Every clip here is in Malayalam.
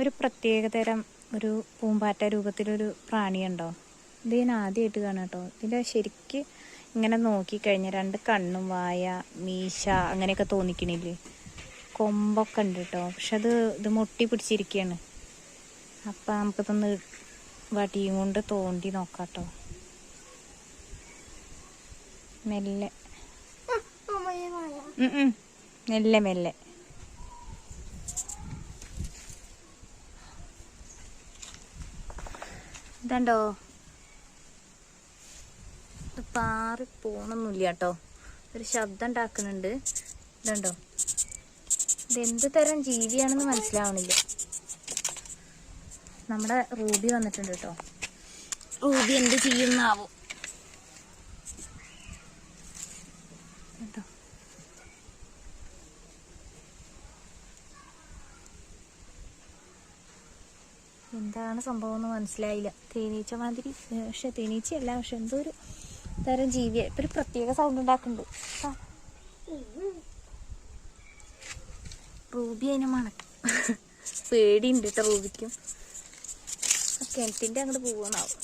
ഒരു പ്രത്യേകതരം ഒരു പൂമ്പാറ്റ രൂപത്തിലൊരു പ്രാണിയുണ്ടോ? ഇത് ഞാൻ ആദ്യമായിട്ട് കാണാം കേട്ടോ. ഇതിൻ്റെ ശരിക്ക് ഇങ്ങനെ നോക്കിക്കഴിഞ്ഞാൽ രണ്ട് കണ്ണും വായ മീശ അങ്ങനെയൊക്കെ തോന്നിക്കണില്ലേ, കൊമ്പൊക്കെ ഉണ്ട് കേട്ടോ. പക്ഷെ ഇത് മുട്ടി പിടിച്ചിരിക്കുകയാണ്. അപ്പം നമുക്കിതൊന്ന് വടിയും കൊണ്ട് തോണ്ടി നോക്കാം കേട്ടോ. മെല്ലെ മെല്ലെ മെല്ലെ ഇതുണ്ടോ, ഇത് പാറി പോണൊന്നുമില്ല കേട്ടോ. ഒരു ശബ്ദം ഉണ്ടാക്കുന്നുണ്ട്. ഇതുണ്ടോ, ഇതെന്ത് തരം ജീവിയാണെന്ന് മനസ്സിലാവണില്ല. നമ്മുടെ റൂബി വന്നിട്ടുണ്ട് കേട്ടോ. റൂബി എന്ത് ചെയ്യുന്നാവും കേട്ടോ. എന്താണ് സംഭവം എന്ന് മനസ്സിലായില്ല. തേനീച്ച മാതിരി, പക്ഷെ തേനീച്ചയല്ല, പക്ഷെ എന്തോ ഒരു തരം ജീവിയ. ഇപ്പൊ ഒരു പ്രത്യേക സൗണ്ട് ഉണ്ടാക്കുന്നുണ്ട്. റൂബി അതിനെ മണക്കും. പേടിയുണ്ട് കേട്ടോ റൂബിക്കും. കിണറ്റിൻ്റെ അങ്ങോട്ട് പോവാനാവും.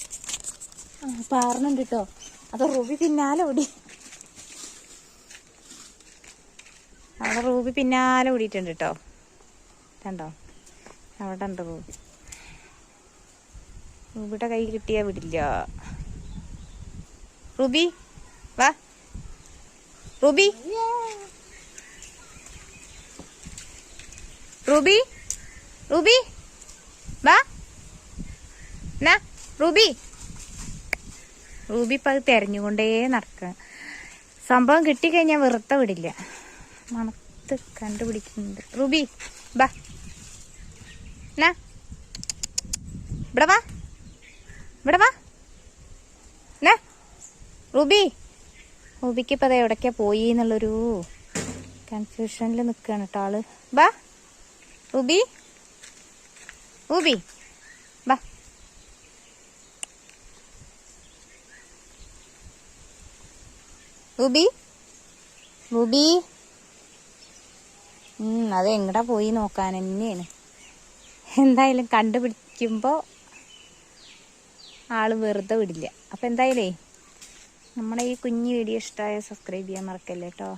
പാറുന്നുണ്ട് കേട്ടോ. അത് റൂബി പിന്നാലെ ഓടി. അവിടെ റൂബി പിന്നാലെ ഓടിയിട്ടുണ്ട് കേട്ടോ. കണ്ടോ, അവിടെ ഉണ്ട് റൂബി. റൂബിയുടെ കൈ കിട്ടിയാ വിടില്ല. റൂബി വാ, റൂബി റൂബി റൂബി വാ. റൂബി റൂബി ഇപ്പം അത് തെരഞ്ഞുകൊണ്ടേ നടക്കുക. സംഭവം കിട്ടിക്കഴിഞ്ഞാൽ വെറുതെ വിടില്ല. മണത്ത് കണ്ടുപിടിക്കുന്നുണ്ട്. റൂബി ബാ, ഇവിടെ വാ, ഇവിടെ വാ. റൂബി റൂബിക്ക് ഇപ്പം അത് എവിടേക്കാ പോയി എന്നുള്ളൊരു കൺഫ്യൂഷനിൽ നിൽക്കുകയാണ് കേട്ടോ ആള്. ബാ റൂബി, റൂബി ബാ. റൂബി റൂബി അത് എങ്ങടാ പോയി നോക്കാൻ തന്നെയാണ്. എന്തായാലും കണ്ടുപിടിക്കുമ്പോൾ ആള് വെറുതെ വിടില്ല. അപ്പം എന്തായാലേ നമ്മുടെ ഈ കുഞ്ഞു വീഡിയോ ഇഷ്ടമായ സബ്സ്ക്രൈബ് ചെയ്യാൻ മറക്കല്ലേ കേട്ടോ.